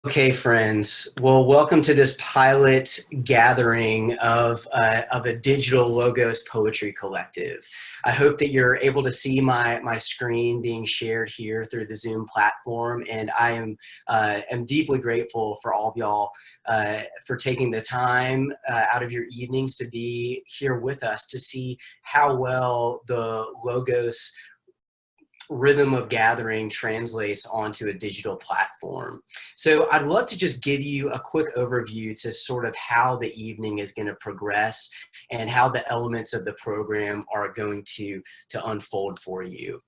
Okay, friends. Well, welcome to this pilot gathering of a digital Logos poetry collective. I hope that you're able to see my screen being shared here through the Zoom platform, and I am deeply grateful for all of y'all for taking the time out of your evenings to be here with us to see how well the Logos rhythm of gathering translates onto a digital platform. So I'd love to just give you a quick overview to sort of how the evening is going to progress and how the elements of the program are going to unfold for you.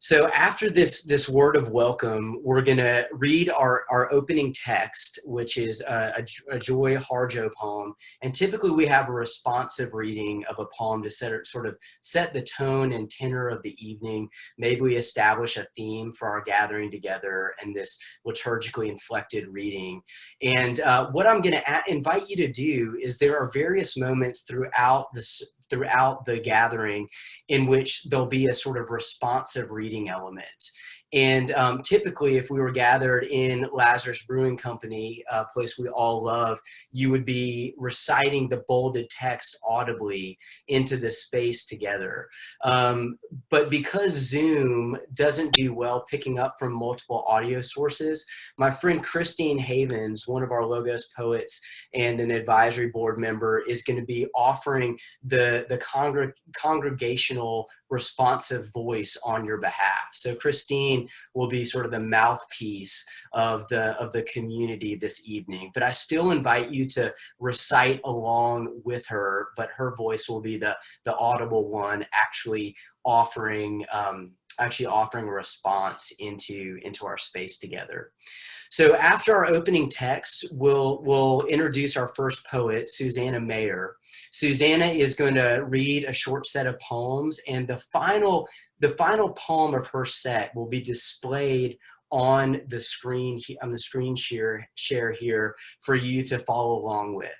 So after this word of welcome, we're going to read our opening text, which is a Joy Harjo poem. And typically we have a responsive reading of a poem to sort of set the tone and tenor of the evening. Maybe we establish a theme for our gathering together and this liturgically inflected reading. And what I'm going to invite you to do is there are various moments throughout the gathering in which there'll be a sort of responsive reading element. And typically, if we were gathered in Lazarus Brewing Company, a place we all love, you would be reciting the bolded text audibly into the space together. But because Zoom doesn't do well picking up from multiple audio sources, my friend Christine Havens, one of our Logos poets and an advisory board member, is going to be offering the congregational responsive voice on your behalf. So Christine will be sort of the mouthpiece of the community this evening, but I still invite you to recite along with her, but her voice will be the audible one, actually offering a response into our space together. So after our opening text, we'll introduce our first poet, Susanna Mayer. Susanna is going to read a short set of poems, and the final poem of her set will be displayed on the screen share here for you to follow along with.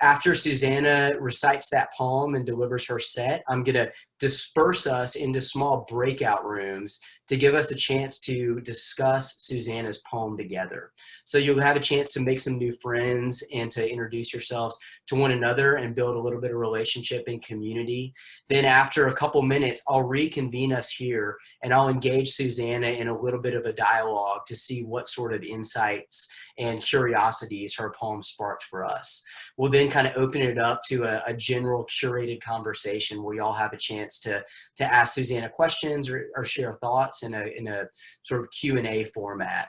After Susanna recites that poem and delivers her set, I'm going to disperse us into small breakout rooms to give us a chance to discuss Susanna's poem together. So you'll have a chance to make some new friends and to introduce yourselves to one another and build a little bit of relationship and community. Then after a couple minutes, I'll reconvene us here and I'll engage Susanna in a little bit of a dialogue to see what sort of insights and curiosities her poem sparked for us. We'll then kind of open it up to a general curated conversation where y'all have a chance to ask Susanna questions or share thoughts in a sort of Q&A format.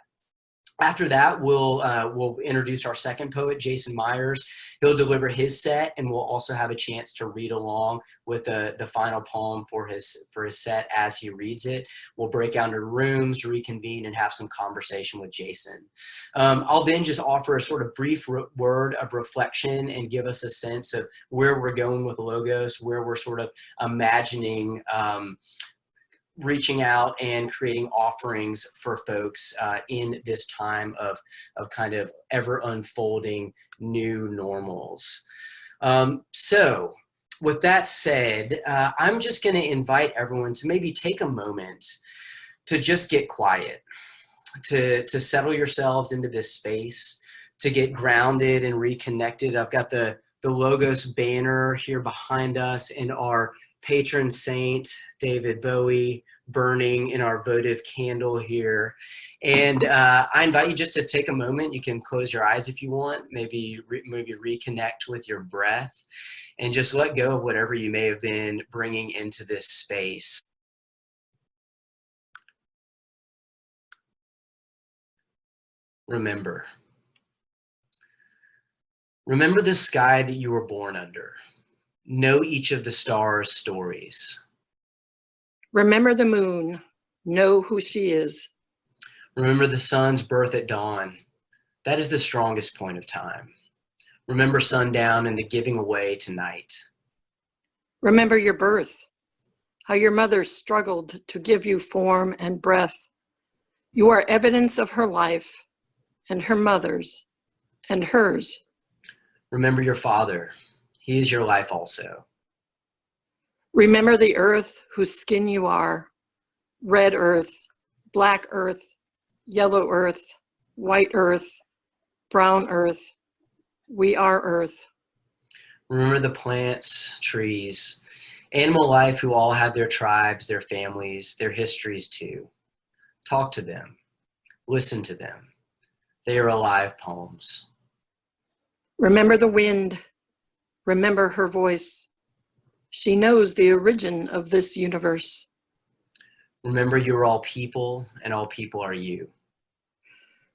After that, we'll introduce our second poet, Jason Myers. He'll deliver his set, and we'll also have a chance to read along with the final poem for his set as he reads it. We'll break out into rooms, reconvene, and have some conversation with Jason. I'll then just offer a sort of brief word of reflection and give us a sense of where we're going with Logos, where we're sort of imagining reaching out and creating offerings for folks in this time of kind of ever unfolding new normals. So with that said, I'm just going to invite everyone to maybe take a moment to just get quiet, to settle yourselves into this space, to get grounded and reconnected. I've got the Logos banner here behind us and our patron saint, David Bowie, burning in our votive candle here. And I invite you just to take a moment. You can close your eyes if you want, maybe reconnect with your breath and just let go of whatever you may have been bringing into this space. Remember the sky that you were born under. Know each of the stars' stories. Remember the moon. Know who she is. Remember the sun's birth at dawn. That is the strongest point of time. Remember sundown and the giving away to night. Remember your birth, how your mother struggled to give you form and breath. You are evidence of her life and her mother's and hers. Remember your father. He is your life also. Remember the earth whose skin you are, red earth, black earth, yellow earth, white earth, brown earth. We are earth. Remember the plants, trees, animal life who all have their tribes, their families, their histories too. Talk to them. Listen to them. They are alive poems. Remember the wind. Remember her voice. She knows the origin of this universe. Remember you are all people and all people are you.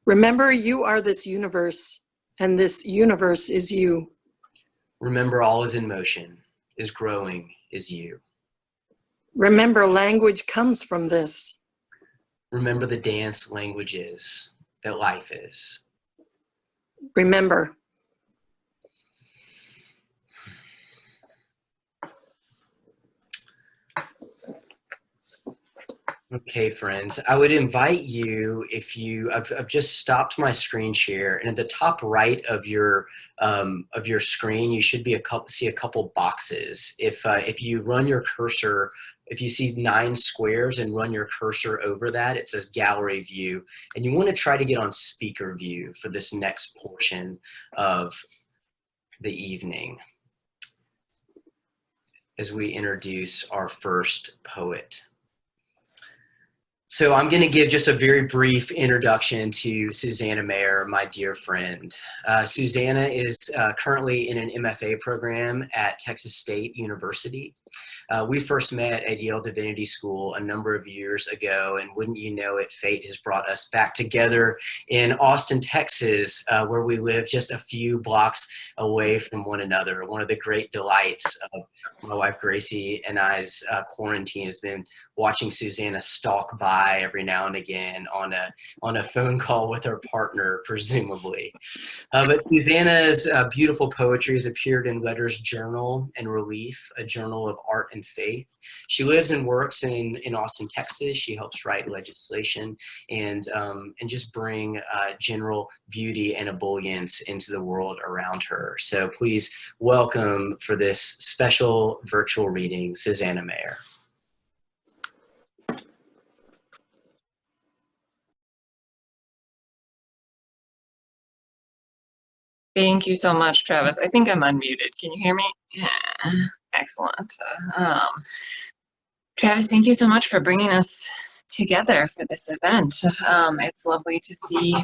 Remember you are this universe and this universe is you. Remember all is in motion, is growing, is you. Remember language comes from this. Remember the dance language is, that life is. Remember. Okay, friends, I would invite you, I've just stopped my screen share, and at the top right of your screen, you should see a couple boxes. If you run your cursor, if you see 9 squares and run your cursor over that, it says gallery view, and you want to try to get on speaker view for this next portion of the evening as we introduce our first poet. So I'm going to give just a very brief introduction to Susanna Mayer, my dear friend. Susanna is currently in an MFA program at Texas State University. We first met at Yale Divinity School a number of years ago, and wouldn't you know it, fate has brought us back together in Austin, Texas, where we live just a few blocks away from one another. One of the great delights of my wife Gracie and I's quarantine has been watching Susanna stalk by every now and again on a phone call with her partner, presumably. But Susanna's beautiful poetry has appeared in Letters Journal and Relief, a journal of art and faith. She lives and works in Austin, Texas. She helps write legislation and just bring general beauty and ebullience into the world around her. So please welcome for this special virtual reading, Susanna Mayer. Thank you so much, Travis. I think I'm unmuted. Can you hear me? Yeah, excellent. Travis, thank you so much for bringing us together for this event. It's lovely to see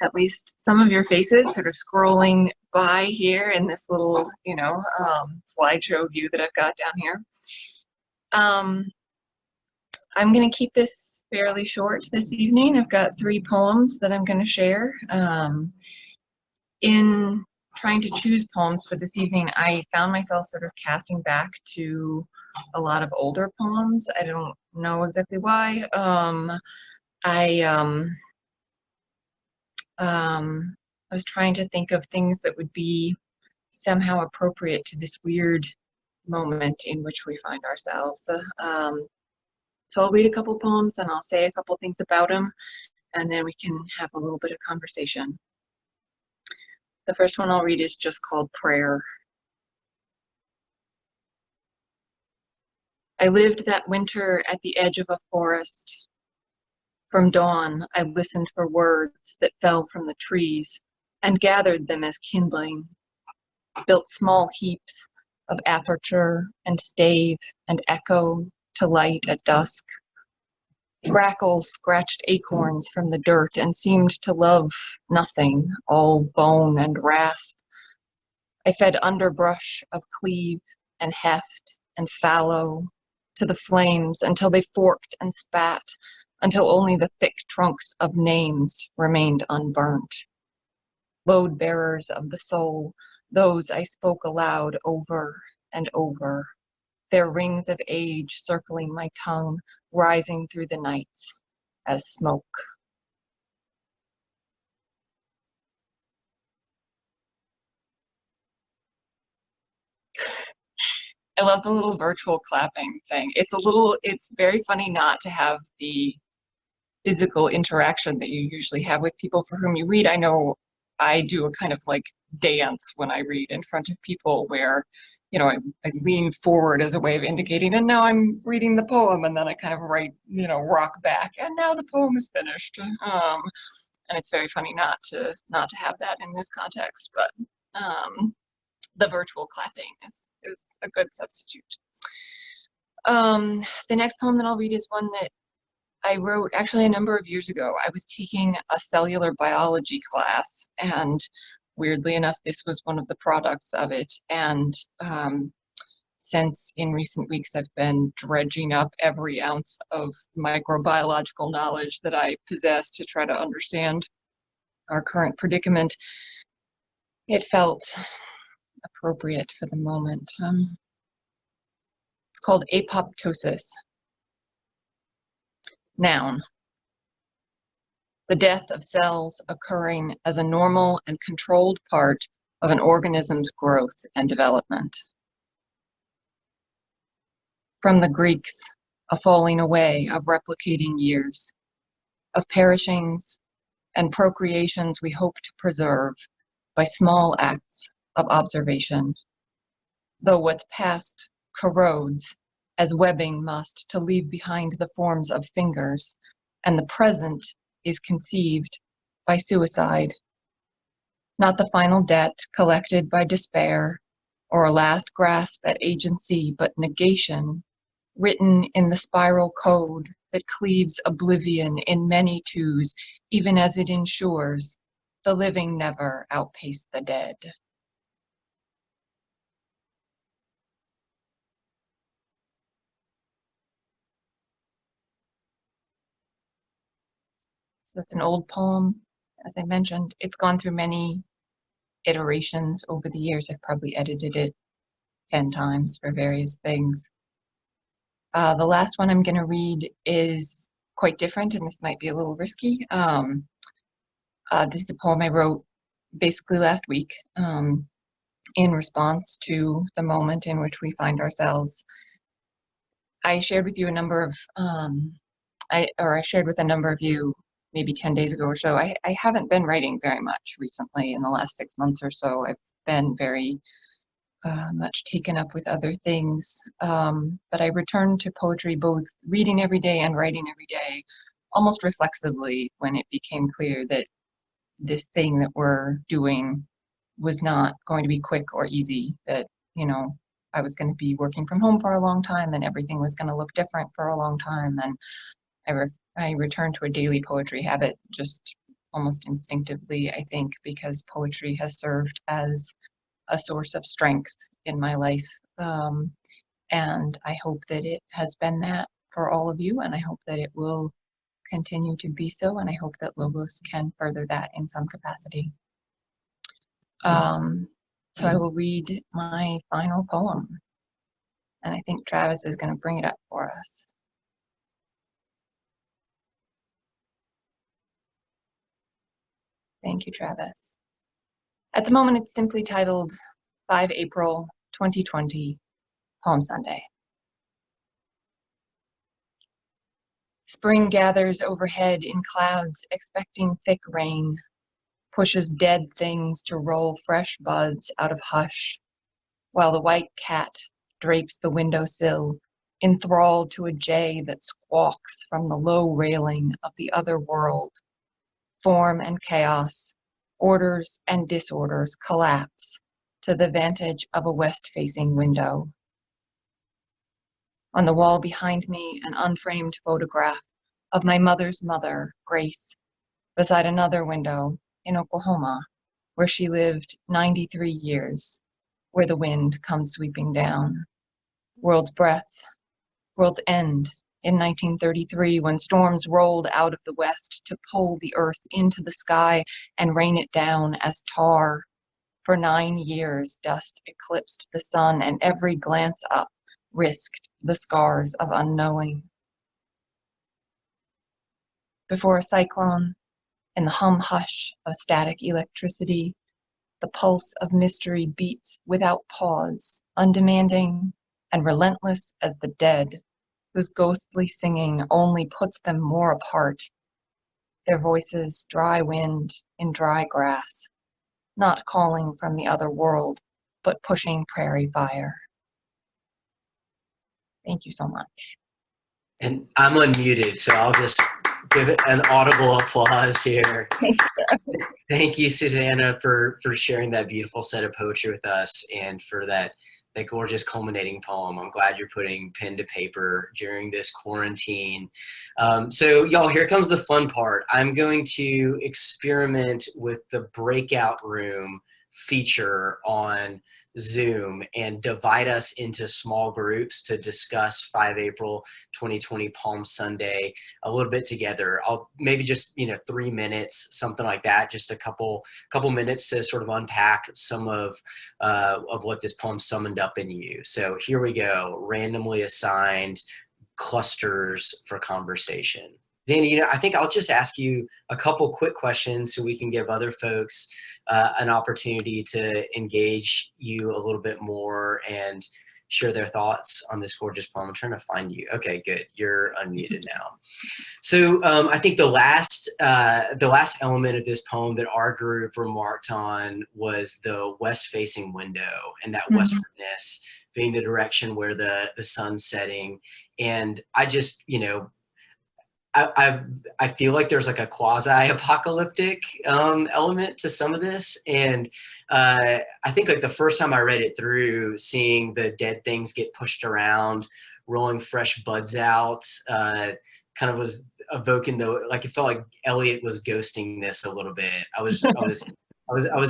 at least some of your faces sort of scrolling by here in this little, slideshow view that I've got down here. I'm going to keep this fairly short this evening. I've got 3 poems that I'm going to share. In trying to choose poems for this evening, I found myself sort of casting back to a lot of older poems. I don't know exactly why. I was trying to think of things that would be somehow appropriate to this weird moment in which we find ourselves. So I'll read a couple poems and I'll say a couple things about them, and then we can have a little bit of conversation. The first one I'll read is just called Prayer. I lived that winter at the edge of a forest. From dawn, I listened for words that fell from the trees and gathered them as kindling, built small heaps of aperture and stave and echo to light at dusk. Grackles scratched acorns from the dirt and seemed to love nothing, all bone and rasp. I fed underbrush of cleve and heft and fallow to the flames until they forked and spat, until only the thick trunks of names remained unburnt. Load bearers of the soul, those I spoke aloud over and over, their rings of age circling my tongue, rising through the nights as smoke. I love the little virtual clapping thing. It's very funny not to have the physical interaction that you usually have with people for whom you read. I know I do a kind of like dance when I read in front of people where, I lean forward as a way of indicating, and now I'm reading the poem, and then I kind of rock back, and now the poem is finished. And it's very funny not to have that in this context, but the virtual clapping is a good substitute. The next poem that I'll read is one that I wrote actually a number of years ago. I was taking a cellular biology class, and weirdly enough, this was one of the products of it. And since in recent weeks I've been dredging up every ounce of microbiological knowledge that I possess to try to understand our current predicament, it felt appropriate for the moment. It's called apoptosis. Noun. The death of cells occurring as a normal and controlled part of an organism's growth and development. From the Greeks, a falling away of replicating years, of perishings and procreations we hope to preserve by small acts of observation. Though what's past corrodes, as webbing must, to leave behind the forms of fingers, and the present is conceived by suicide. Not the final debt collected by despair, or a last grasp at agency, but negation, written in the spiral code that cleaves oblivion in many twos, even as it ensures the living never outpace the dead. So that's an old poem. As I mentioned, it's gone through many iterations over the years. I've probably edited it 10 times for various things. The last one I'm going to read is quite different, and this might be a little risky. This is a poem I wrote basically last week in response to the moment in which we find ourselves. I shared with you a number of, I shared with a number of you maybe 10 days ago or so. I haven't been writing very much recently in the last 6 months or so. I've been very much taken up with other things, but I returned to poetry, both reading every day and writing every day, almost reflexively when it became clear that this thing that we're doing was not going to be quick or easy, that, you know, I was going to be working from home for a long time and everything was going to look different for a long time. And I returned to a daily poetry habit just almost instinctively, I think, because poetry has served as a source of strength in my life. And I hope that it has been that for all of you, and I hope that it will continue to be so, and I hope that Logos can further that in some capacity. So I will read my final poem, and I think Travis is going to bring it up for us. Thank you, Travis. At the moment, it's simply titled 5 April 2020, Palm Sunday. Spring gathers overhead in clouds, expecting thick rain, pushes dead things to roll fresh buds out of hush, while the white cat drapes the windowsill, enthralled to a jay that squawks from the low railing of the other world. Form and chaos, orders and disorders collapse to the vantage of a west-facing window. On the wall behind me, an unframed photograph of my mother's mother, Grace, beside another window in Oklahoma, where she lived 93 years, where the wind comes sweeping down. World's breath, world's end in 1933, when storms rolled out of the west to pull the earth into the sky and rain it down as tar. For 9 years, dust eclipsed the sun, and every glance up risked the scars of unknowing. Before a cyclone, in the hum-hush of static electricity, the pulse of mystery beats without pause, undemanding and relentless as the dead, whose ghostly singing only puts them more apart, their voices dry wind in dry grass, not calling from the other world, but pushing prairie fire. Thank you so much. And I'm unmuted, so I'll just Give it an audible applause here. Thanks. Thank you, Susanna, for sharing that beautiful set of poetry with us and for that gorgeous culminating poem. I'm glad you're putting pen to paper during this quarantine. So y'all, here comes the fun part. I'm going to experiment with the breakout room feature on Zoom and divide us into small groups to discuss 5 April 2020 Palm Sunday a little bit together. I'll maybe just 3 minutes, something like that, just a couple minutes to sort of unpack some of what this poem summoned up in you. So here we go, randomly assigned clusters for conversation. Zanny, I think I'll just ask you a couple quick questions so we can give other folks an opportunity to engage you a little bit more and share their thoughts on this gorgeous poem. I'm trying to find you. Okay, good. You're unmuted now. So I think the last element of this poem that our group remarked on was the west-facing window and that westwardness being the direction where the sun's setting. And I just, I feel like there's like a quasi-apocalyptic element to some of this. And I think like the first time I read it through, seeing the dead things get pushed around, rolling fresh buds out, kind of was evoking it felt like Eliot was ghosting this a little bit. I was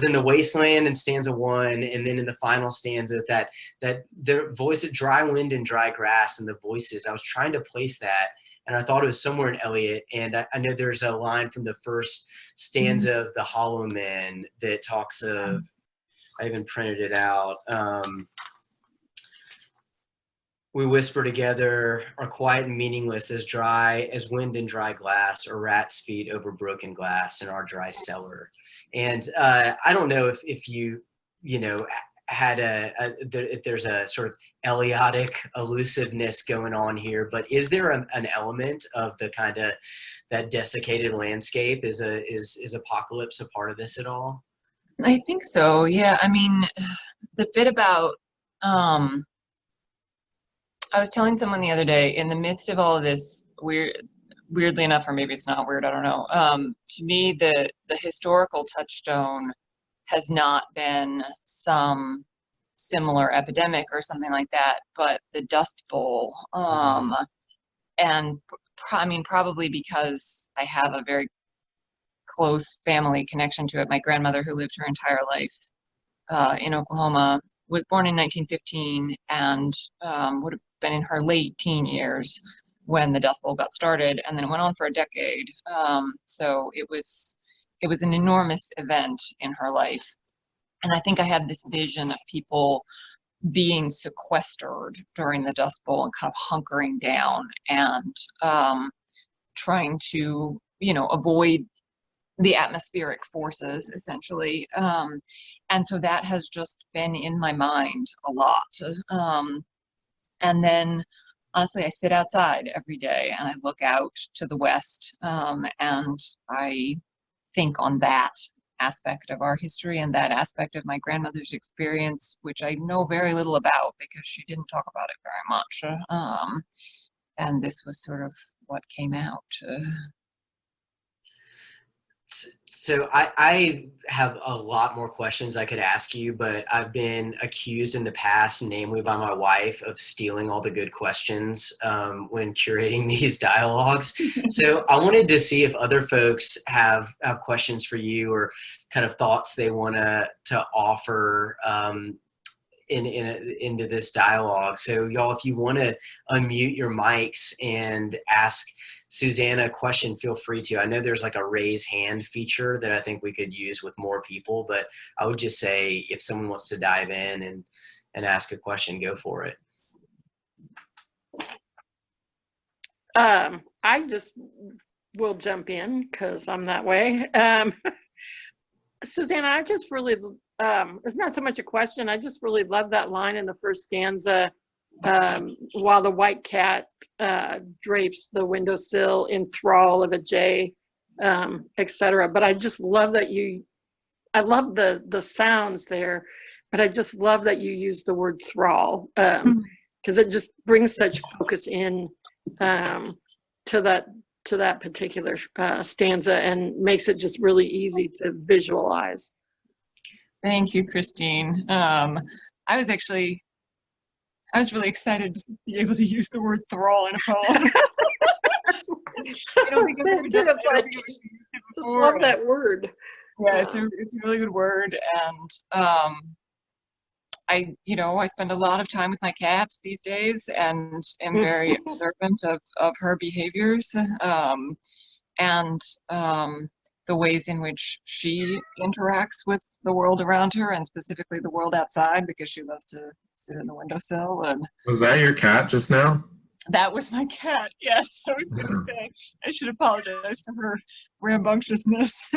in the wasteland in stanza 1, and then in the final stanza that the voice of dry wind and dry grass and the voices, I was trying to place that. And I thought it was somewhere in Eliot. And I know there's a line from the first stanza of The Hollow Men that talks of, I even printed it out. We whisper together, are quiet and meaningless, as dry as wind and dry glass, or rat's feet over broken glass in our dry cellar. And I don't know if you had if there's a sort of Eliotic elusiveness going on here, but is there an element of the kind of that desiccated landscape? Is apocalypse a part of this at all? I think so. Yeah. I mean, the bit about, I was telling someone the other day, in the midst of all of this weirdly enough, or maybe it's not weird, I don't know. To me, the historical touchstone has not been some similar epidemic or something like that, but the Dust Bowl. And I mean, probably because I have a very close family connection to it. My grandmother, who lived her entire life in Oklahoma, was born in 1915 and would have been in her late teen years when the Dust Bowl got started, and then it went on for a decade. So it was an enormous event in her life. And I think I had this vision of people being sequestered during the Dust Bowl and kind of hunkering down and trying to, avoid the atmospheric forces, essentially. And so that has just been in my mind a lot. And then, honestly, I sit outside every day and I look out to the west, and I think on that aspect of our history and that aspect of my grandmother's experience, which I know very little about because she didn't talk about it very much. And this was sort of what came out. So I have a lot more questions I could ask you, but I've been accused in the past, namely by my wife, of stealing all the good questions when curating these dialogues. So I wanted to see if other folks have questions for you or kind of thoughts they want to offer into this dialogue. So y'all, if you want to unmute your mics and ask Susanna a question, feel free to. I know there's like a raise hand feature that I think we could use with more people, but I would just say if someone wants to dive in and ask a question, go for it. I just will jump in because I'm that way. Susanna, I just really, it's not so much a question. I just really love that line in the first stanza, while the white cat drapes the windowsill in thrall of a jay, etc. But I just love that I love the sounds there, but I just love that you use the word thrall, because it just brings such focus in to that to that particular stanza and makes it just really easy to visualize. Thank you, Christine. I was really excited to be able to use the word thrall in a poem. I don't think I've ever done it Just before. love that word. Yeah, it's a really good word, and I spend a lot of time with my cat these days, and am very observant of her behaviors, and the ways in which she interacts with the world around her, and specifically the world outside, because she loves to sit in the windowsill. And was that your cat just now? that was my cat. Yes, I was going to say I should apologize for her rambunctiousness.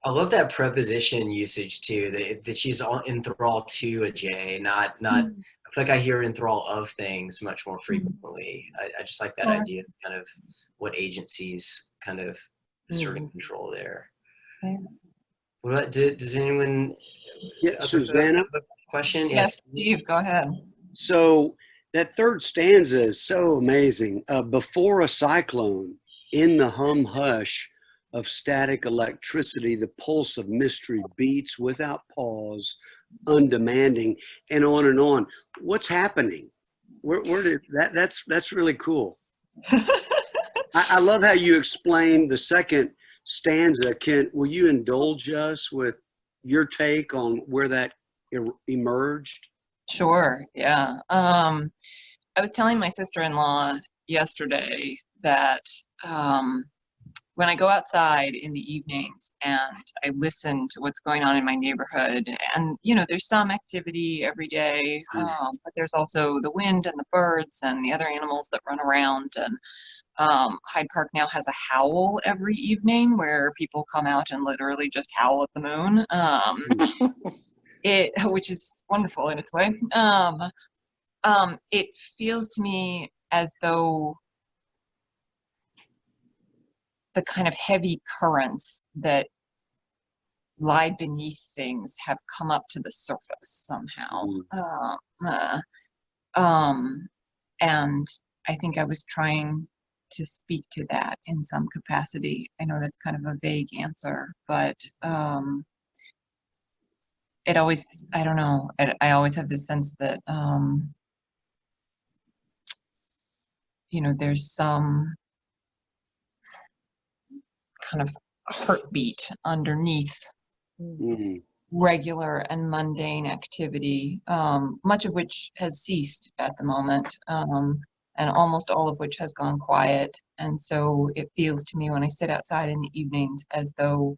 I love that preposition usage too, that she's all enthralled to a J, not I feel like I hear enthrall of things much more frequently. I just like that idea of kind of what agencies kind of assert control there. Yeah. What does anyone Susanna? have a question? Yes, Steve, go ahead. So that third stanza is so amazing. Before a cyclone, in the hum hush of static electricity, the pulse of mystery beats without pause, undemanding, and on and on. What's happening? Where did that's really cool. I love how you explained the second stanza. Will you indulge us with your take on where that emerged? Sure, yeah. I was telling my sister-in-law yesterday that when I go outside in the evenings and I listen to what's going on in my neighborhood, and there's some activity every day, but there's also the wind and the birds and the other animals that run around. And Hyde Park now has a howl every evening where people come out and literally just howl at the moon, which is wonderful in its way. It feels to me as though the kind of heavy currents that lie beneath things have come up to the surface somehow. And I think I was trying to speak to that in some capacity. I know that's kind of a vague answer, but it always, I don't know, I always have this sense that, there's some kind of heartbeat underneath regular and mundane activity, much of which has ceased at the moment, and almost all of which has gone quiet. And so it feels to me when I sit outside in the evenings as though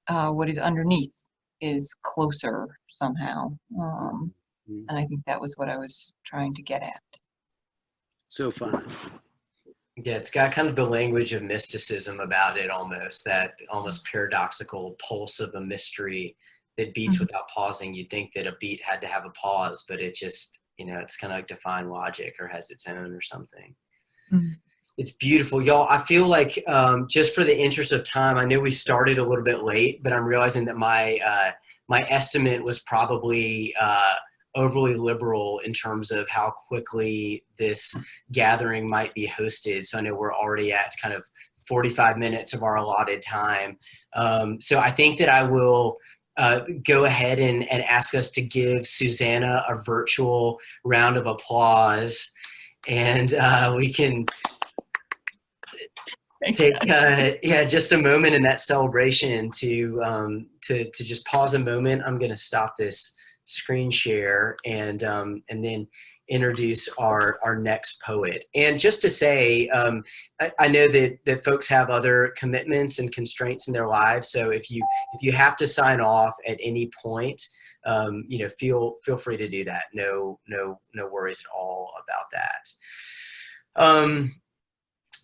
what is underneath is closer somehow. And I think that was what I was trying to get at. So fun. Yeah, it's got kind of the language of mysticism about it, almost that almost paradoxical pulse of a mystery that beats without pausing. You'd think that a beat had to have a pause, but it just, it's kind of like defying logic or has its own or something. It's beautiful. Y'all, I feel like just for the interest of time, I know we started a little bit late, but I'm realizing that my estimate was probably overly liberal in terms of how quickly this gathering might be hosted. So I know we're already at kind of 45 minutes of our allotted time. So I think that I will go ahead and ask us to give Susanna a virtual round of applause, and we can take just a moment in that celebration to just pause a moment. I'm going to stop this screen share and then introduce our next poet. And just to say, I know that folks have other commitments and constraints in their lives. So if you have to sign off at any point, feel free to do that. No worries at all about that.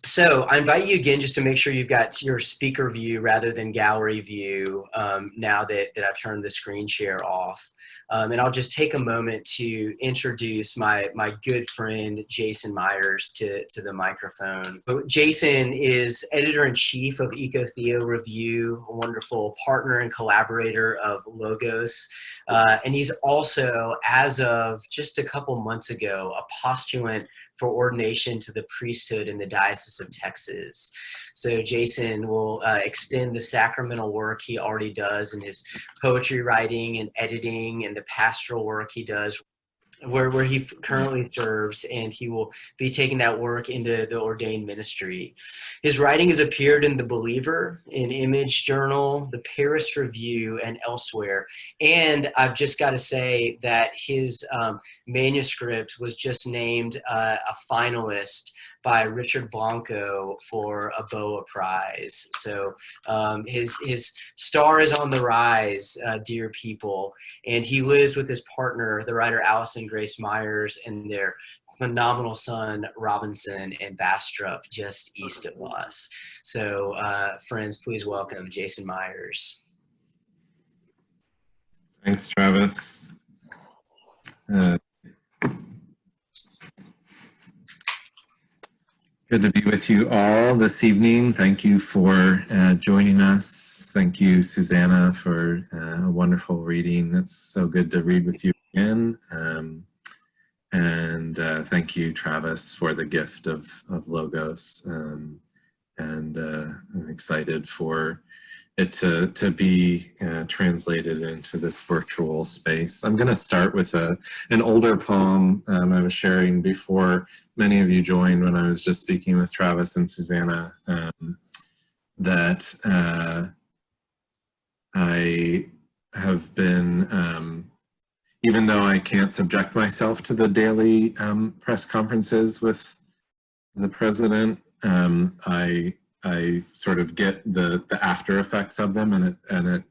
So I invite you again just to make sure you've got your speaker view rather than gallery view now that I've turned the screen share off. And I'll just take a moment to introduce my good friend, Jason Myers, to the microphone. Jason is editor-in-chief of EcoTheo Review, a wonderful partner and collaborator of LOGOS. And he's also, as of just a couple months ago, a postulant for ordination to the priesthood in the Diocese of Texas. So Jason will extend the sacramental work he already does in his poetry writing and editing and the pastoral work he does where he currently serves, and he will be taking that work into the ordained ministry. His writing has appeared in The Believer, in Image Journal, the Paris Review, and elsewhere. And I've just got to say that his manuscript was just named a finalist by Richard Blanco for a BOA Prize. So his star is on the rise, dear people. And he lives with his partner, the writer Allison Grace Myers, and their phenomenal son, Robinson, in Bastrop, just east of us. So friends, please welcome Jason Myers. Thanks, Travis. Good to be with you all this evening. Thank you for joining us. Thank you, Susanna, for a wonderful reading. It's so good to read with you again. And thank you, Travis, for the gift of Logos. I'm excited for it to be translated into this virtual space. I'm going to start with an older poem I was sharing before many of you joined when I was just speaking with Travis and Susanna, that I have been, even though I can't subject myself to the daily press conferences with the president, I sort of get the after effects of them, and it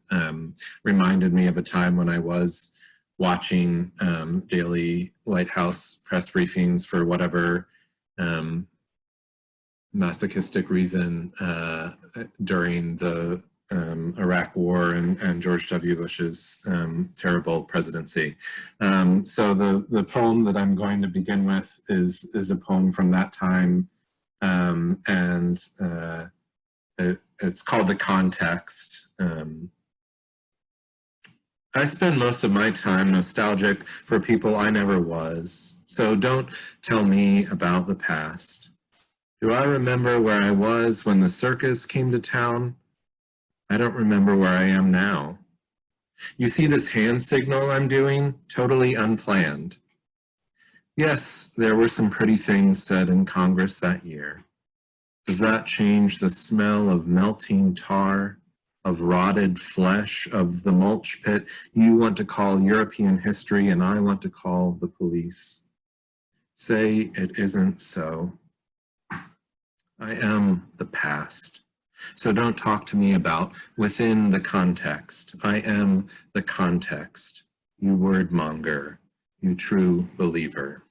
reminded me of a time when I was watching daily White House press briefings for whatever masochistic reason during the Iraq War and George W. Bush's terrible presidency. So the poem that I'm going to begin with is a poem from that time. It's called The Context. I spend most of my time nostalgic for people I never was, so don't tell me about the past. Do I remember where I was when the circus came to town? I don't remember where I am now. You see this hand signal I'm doing? Totally unplanned. Yes, there were some pretty things said in Congress that year. Does that change the smell of melting tar, of rotted flesh, of the mulch pit you want to call European history and I want to call the police? Say it isn't so. I am the past. So don't talk to me about within the context. I am the context, you word monger, you true believer.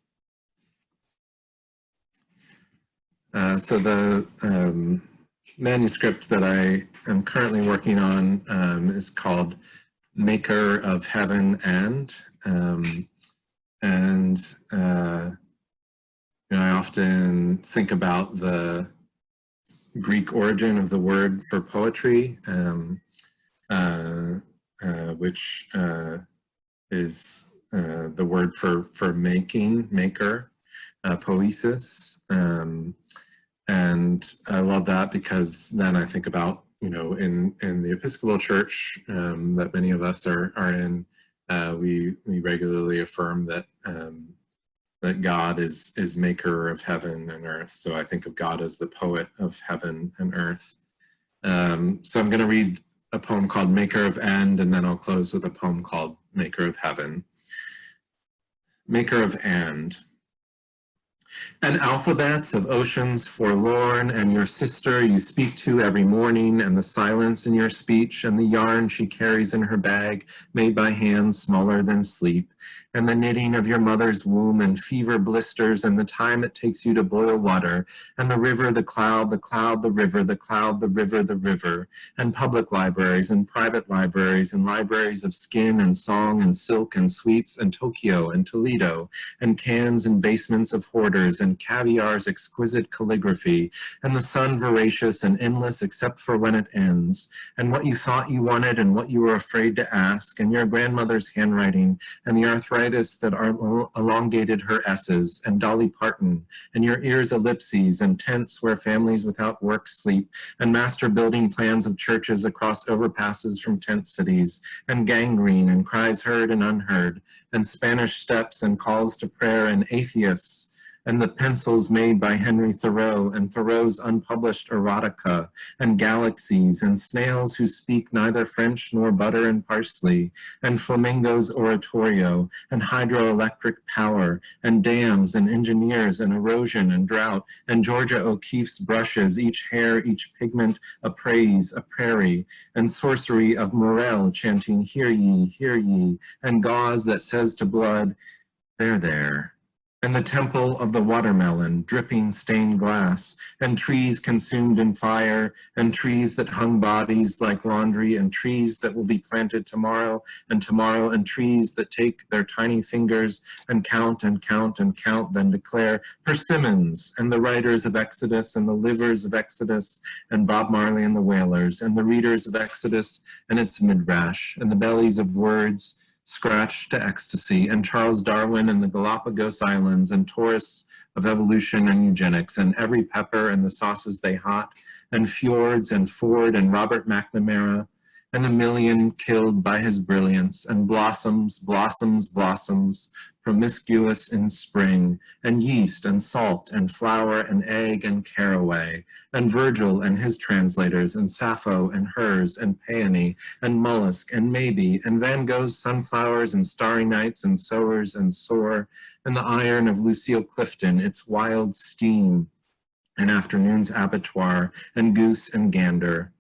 So the manuscript that I am currently working on is called Maker of Heaven and I often think about the Greek origin of the word for poetry, which is the word for making, maker, poesis. And I love that because then I think about, in the Episcopal Church that many of us are in, we regularly affirm that that God is maker of heaven and earth. So I think of God as the poet of heaven and earth. So I'm going to read a poem called Maker of End, and then I'll close with a poem called Maker of Heaven. Maker of End. And alphabets of oceans forlorn, and your sister you speak to every morning, and the silence in your speech, and the yarn she carries in her bag, made by hands smaller than sleep, and the knitting of your mother's womb, and fever blisters, and the time it takes you to boil water, and the river, the cloud, the cloud, the river, the cloud, the river, the river, and public libraries, and private libraries, and libraries of skin, and song, and silk, and sweets, and Tokyo, and Toledo, and cans and basements of hoarders, and caviar's exquisite calligraphy, and the sun voracious and endless except for when it ends, and what you thought you wanted and what you were afraid to ask, and your grandmother's handwriting, and the arthritis that elongated her S's, and Dolly Parton, and your ears ellipses, and tents where families without work sleep, and master building plans of churches across overpasses from tent cities, and gangrene, and cries heard and unheard, and Spanish steps, and calls to prayer, and atheists, and the pencils made by Henry Thoreau, and Thoreau's unpublished erotica, and galaxies, and snails who speak neither French nor butter and parsley, and flamingos oratorio, and hydroelectric power, and dams, and engineers, and erosion, and drought, and Georgia O'Keeffe's brushes, each hair, each pigment, a praise, a prairie, and sorcery of Morel chanting, hear ye, and gauze that says to blood, there. And the temple of the watermelon, dripping stained glass, and trees consumed in fire, and trees that hung bodies like laundry, and trees that will be planted tomorrow, and trees that take their tiny fingers and count, then declare persimmons, and the writers of Exodus, and the livers of Exodus, and Bob Marley and the Wailers, and the readers of Exodus and its midrash, and the bellies of words, scratched to ecstasy, and Charles Darwin and the Galapagos Islands, and tourists of evolution and eugenics, and every pepper and the sauces they hot, and fjords and Ford and Robert McNamara, and a million killed by his brilliance, and blossoms, promiscuous in spring, and yeast and salt and flour and egg and caraway, and Virgil and his translators, and Sappho and hers, and peony, and mollusk, and maybe, and Van Gogh's sunflowers, and starry nights, and sowers, and soar, and the iron of Lucille Clifton, its wild steam, and afternoon's abattoir, and goose and gander,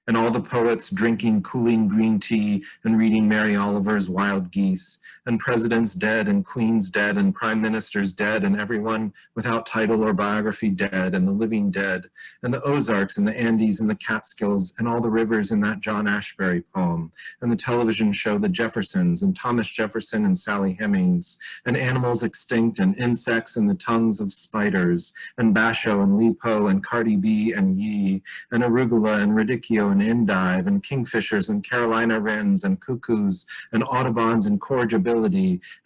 and all the poets drinking cooling green tea and reading Mary Oliver's Wild Geese, and presidents dead and queens dead and prime ministers dead and everyone without title or biography dead and the living dead, and the Ozarks and the Andes and the Catskills and all the rivers in that John Ashbery poem, and the television show The Jeffersons and Thomas Jefferson and Sally Hemings, and animals extinct and insects and the tongues of spiders, and Basho and Lipo and Cardi B and Yee, and arugula and radicchio and endive, and kingfishers and Carolina wrens and cuckoos, and Audubons and corrigibility,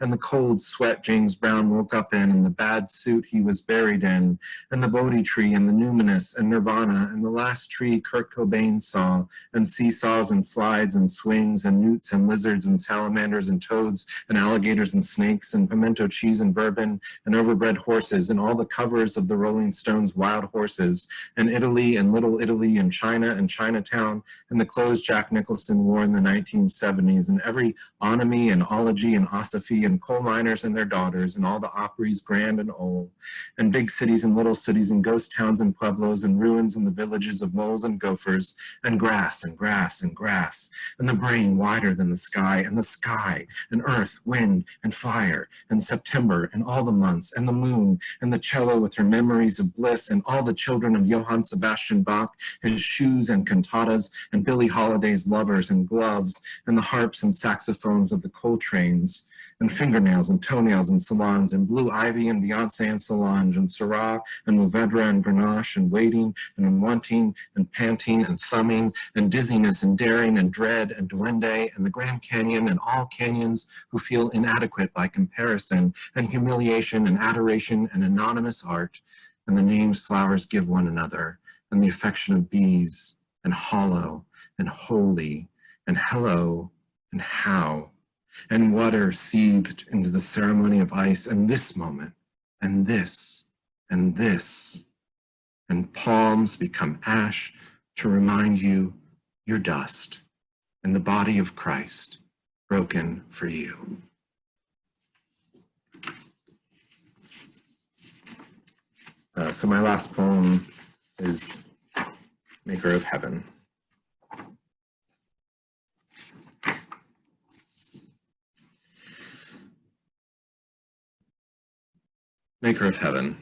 and the cold sweat James Brown woke up in, and the bad suit he was buried in, and the Bodhi tree and the numinous and Nirvana, and the last tree Kurt Cobain saw, and seesaws and slides and swings, and newts and lizards and salamanders and toads and alligators and snakes, and pimento cheese and bourbon, and overbred horses, and all the covers of the Rolling Stones' Wild Horses, and Italy and Little Italy and China and Chinatown, and the clothes Jack Nicholson wore in the 1970s, and every onomy and ology and osophy, and coal miners and their daughters, and all the Opries grand and old, and big cities and little cities, and ghost towns and pueblos, and ruins and the villages of moles and gophers, and grass and grass and grass, and the brain wider than the sky, and earth, wind, and fire, and September, and all the months, and the moon, and the cello with her memories of bliss, and all the children of Johann Sebastian Bach, his shoes and cantatas, and Billie Holiday's lovers and gloves, and the harps and saxophones of the Coltranes, and fingernails and toenails and salons, and Blue Ivy and Beyonce and Solange, and Syrah and Mourvedre and Grenache, and waiting and wanting and panting and thumbing, and dizziness and daring and dread and duende, and the Grand Canyon and all canyons who feel inadequate by comparison, and humiliation and adoration and anonymous art, and the names flowers give one another, and the affection of bees, and hollow, and holy, and hello, and how, and water seethed into the ceremony of ice, and this moment, and this, and this, and palms become ash to remind you you're dust, and the body of Christ broken for you. So my last poem is Maker of Heaven. Maker of Heaven.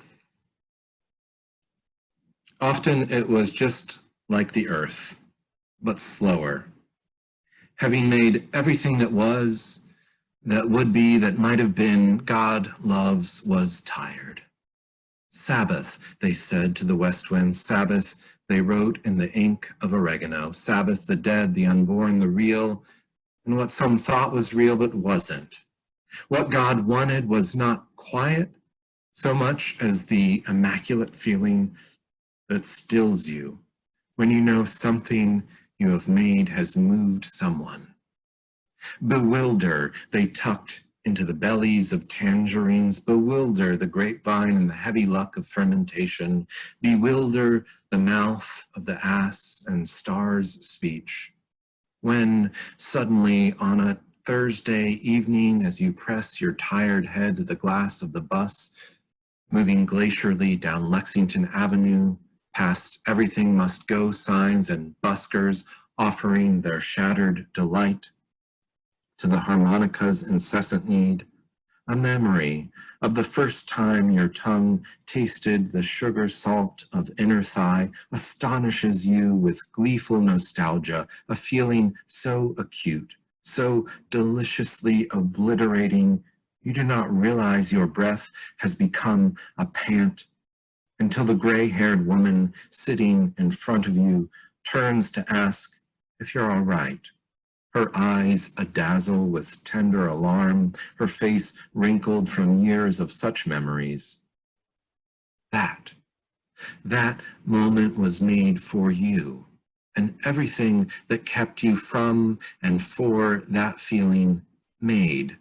Often it was just like the earth, but slower. Having made everything that was, that would be, that might have been, God loves was tired. Sabbath, they said to the west wind. Sabbath, they wrote in the ink of oregano. Sabbath, the dead, the unborn, the real, and what some thought was real but wasn't. What God wanted was not quiet so much as the immaculate feeling that stills you when you know something you have made has moved someone. Bewilder, they tucked into the bellies of tangerines. Bewilder the grapevine and the heavy luck of fermentation. Bewilder the mouth of the ass and stars' speech. When suddenly on a Thursday evening, as you press your tired head to the glass of the bus, moving glacially down Lexington Avenue, past everything must go signs and buskers offering their shattered delight, to the harmonica's incessant need, a memory of the first time your tongue tasted the sugar salt of inner thigh astonishes you with gleeful nostalgia, a feeling so acute, so deliciously obliterating, you do not realize your breath has become a pant until the gray-haired woman sitting in front of you turns to ask if you're all right. Her eyes a-dazzle with tender alarm, her face wrinkled from years of such memories. That moment was made for you, and everything that kept you from and for that feeling made,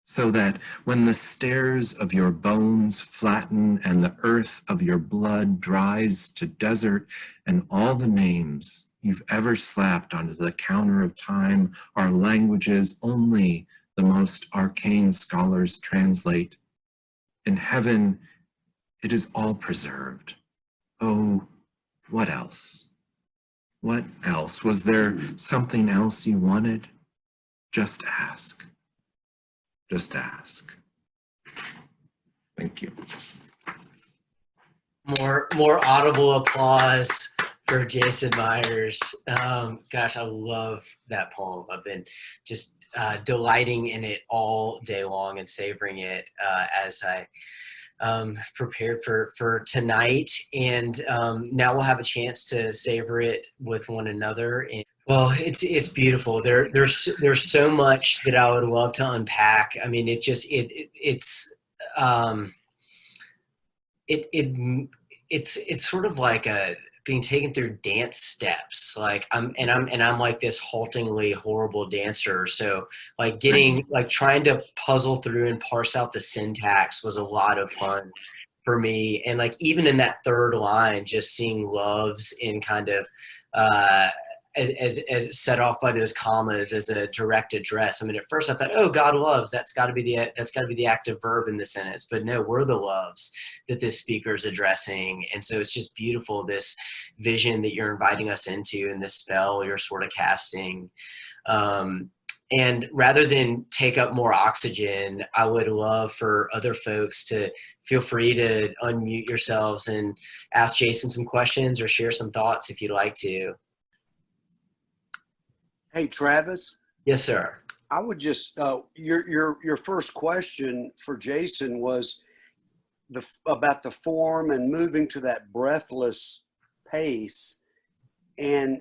so that when the stairs of your bones flatten and the earth of your blood dries to desert and all the names you've ever slapped onto the counter of time are languages only the most arcane scholars translate. In heaven, it is all preserved. Oh, what else? What else? Was there something else you wanted? Just ask. Just ask. Thank you. More audible applause for Jason Myers. Gosh, I love that poem. I've been just delighting in it all day long and savoring it as I prepared for tonight. And now we'll have a chance to savor it with one another. And well, it's beautiful. There's so much that I would love to unpack. I mean, it's sort of like being taken through dance steps. Like I'm like this haltingly horrible dancer. So like trying to puzzle through and parse out the syntax was a lot of fun for me. And like even in that third line, just seeing loves in kind of as set off by those commas as a direct address. I mean, at first I thought, oh, God loves, that's got to be the active verb in the sentence. But no, we're the loves that this speaker is addressing. And so it's just beautiful, this vision that you're inviting us into and this spell you're sort of casting. And rather than take up more oxygen, I would love for other folks to feel free to unmute yourselves and ask Jason some questions or share some thoughts if you'd like to. Hey, Travis. Yes, sir. I would just your first question for Jason was about the form and moving to that breathless pace, and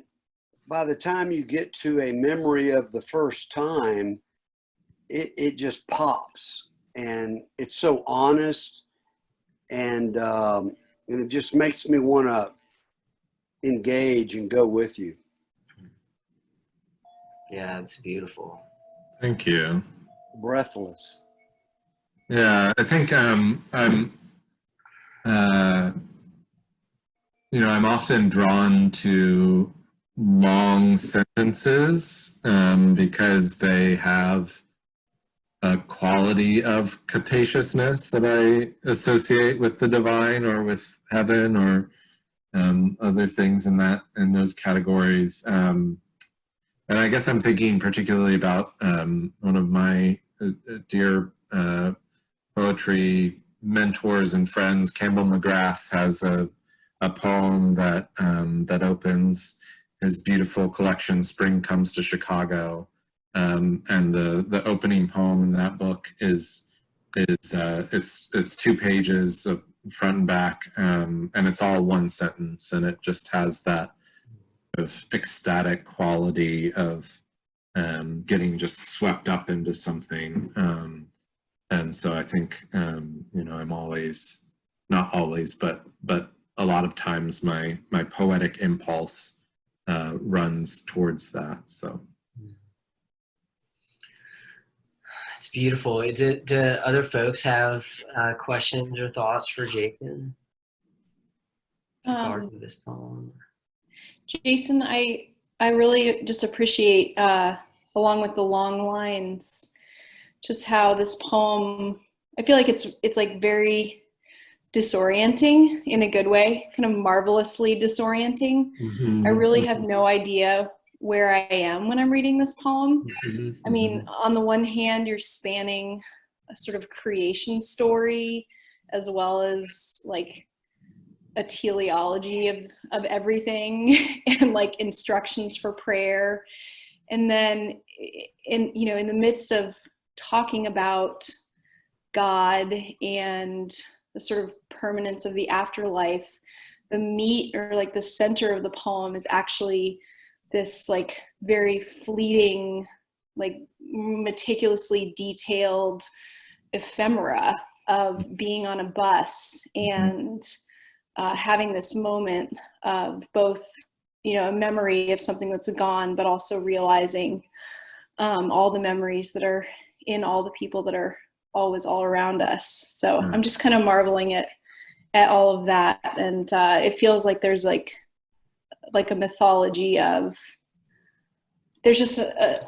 by the time you get to a memory of the first time, it just pops, and it's so honest, and it just makes me want to engage and go with you. Yeah, it's beautiful. Thank you. Breathless. Yeah, I think I'm often drawn to long sentences because they have a quality of capaciousness that I associate with the divine or with heaven or other things in those categories. And I guess I'm thinking particularly about one of my dear poetry mentors and friends. Campbell McGrath has a poem that opens his beautiful collection, Spring Comes to Chicago. And the opening poem in that book is it's 2 pages of front and back, and it's all one sentence, and it just has that of ecstatic quality of getting just swept up into something. And so I think, you know, I'm always, not always, but a lot of times my poetic impulse runs towards that. So. It's beautiful. Do other folks have questions or thoughts for Jason regarding this poem? Jason, I really just appreciate, along with the long lines, just how this poem, I feel like it's like very disorienting in a good way, kind of marvelously disorienting. Mm-hmm. I really have no idea where I am when I'm reading this poem. Mm-hmm. I mean, on the one hand, you're spanning a sort of creation story as well as like a teleology of everything and like instructions for prayer. And then in the midst of talking about God and the sort of permanence of the afterlife, the meat or like the center of the poem is actually this like very fleeting, like meticulously detailed ephemera of being on a bus and having this moment of both, a memory of something that's gone, but also realizing all the memories that are in all the people that are always all around us. So I'm just kind of marveling at all of that. And it feels like there's like a mythology of, there's just a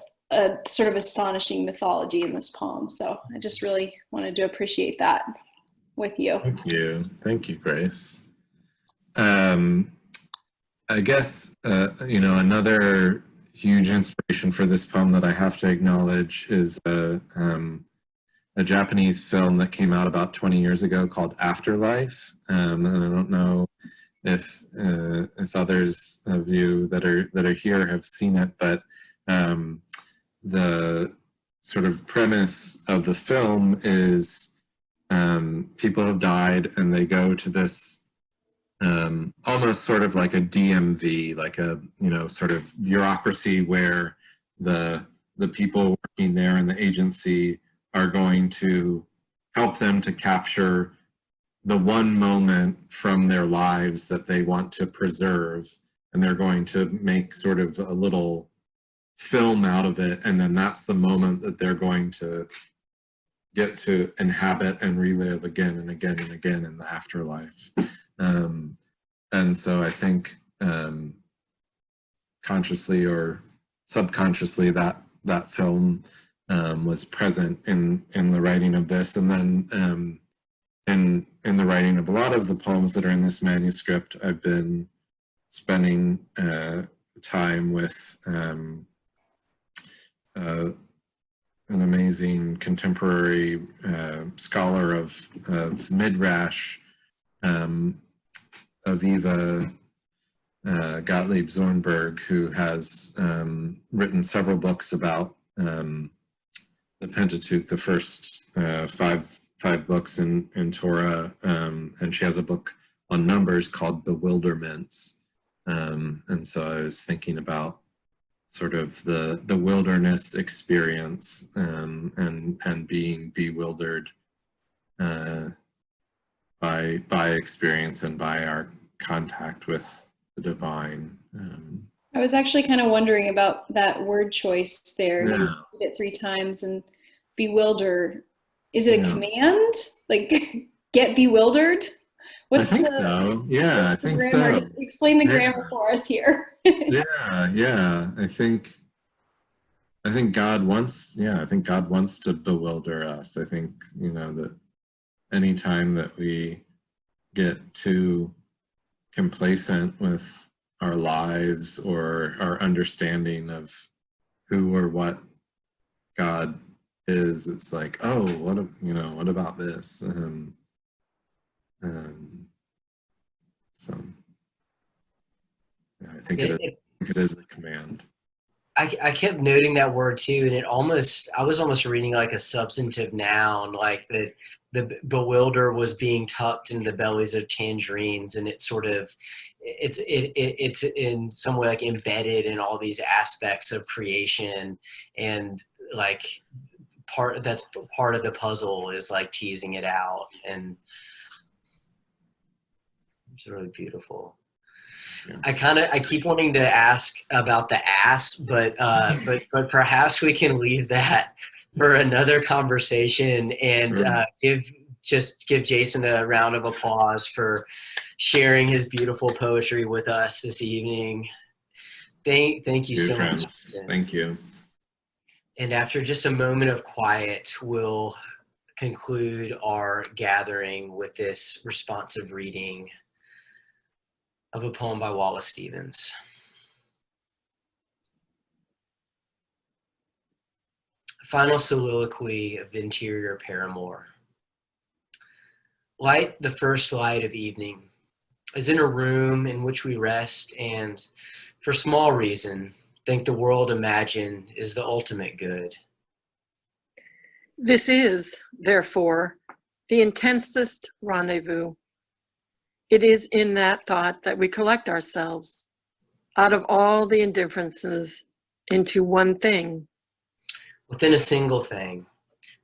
sort of astonishing mythology in this poem. So I just really wanted to appreciate that with you. Thank you, Grace. I guess, another huge inspiration for this poem that I have to acknowledge is a Japanese film that came out about 20 years ago called Afterlife. And I don't know if others of you that are here have seen it, but the sort of premise of the film is people have died and they go to this almost sort of like a DMV, like a sort of bureaucracy where the people working there in the agency are going to help them to capture the one moment from their lives that they want to preserve, and they're going to make sort of a little film out of it, and then that's the moment that they're going to get to inhabit and relive again and again and again in the afterlife. And so I think consciously or subconsciously that film was present in the writing of this, and then in the writing of a lot of the poems that are in this manuscript. I've been spending time with an amazing contemporary scholar of Midrash, Aviva Gottlieb Zornberg, who has written several books about the Pentateuch, the first five books in Torah, and she has a book on Numbers called Bewilderments. And so I was thinking about sort of the wilderness experience and being bewildered by experience and by our contact with the divine. I was actually kind of wondering about that word choice there. Yeah. You read it 3 times, and bewilder. Is it a command? Like, get bewildered? I think so. Yeah, I think grammar? so. Explain the grammar for us here. Yeah. I think God wants. Yeah, I think God wants to bewilder us. I think that anytime that we get too complacent with our lives or our understanding of who or what God is, it's like, oh, what about this? So yeah, I think it is a command. I kept noting that word too, and I was almost reading like a substantive noun, like that the bewilder was being tucked in the bellies of tangerines, and it's in some way like embedded in all these aspects of creation, and like part of the puzzle, is like teasing it out, and it's really beautiful. Yeah. I keep wanting to ask about the ass, but perhaps we can leave that for another conversation, and give Jason a round of applause for sharing his beautiful poetry with us this evening. Thank you so much. Thank you. And after just a moment of quiet, we'll conclude our gathering with this responsive reading of a poem by Wallace Stevens. Final soliloquy of the interior paramour. Light the first light of evening, as in a room in which we rest, and for small reason, think the world imagined is the ultimate good. This is, therefore, the intensest rendezvous. It is in that thought that we collect ourselves out of all the indifferences into one thing. Within a single thing,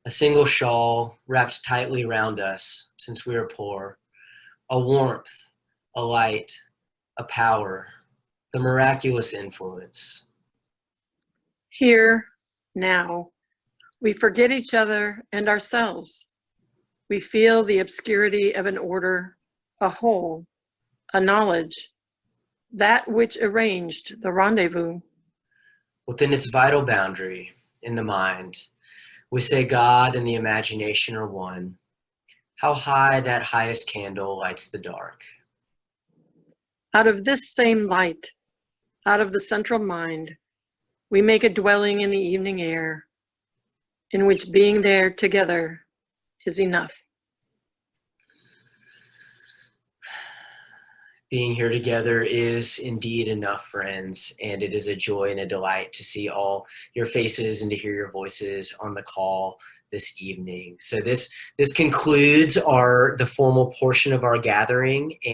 a single shawl wrapped tightly round us, since we are poor, a warmth, a light, a power, the miraculous influence. Here, now, we forget each other and ourselves. We feel the obscurity of an order, a whole, a knowledge, that which arranged the rendezvous. Within its vital boundary, in the mind, we say God and the imagination are one. How high that highest candle lights the dark. Out of this same light, out of the central mind, we make a dwelling in the evening air, in which being there together is enough. Being here together is indeed enough, friends, and it is a joy and a delight to see all your faces and to hear your voices on the call this evening. So this concludes the formal portion of our gathering.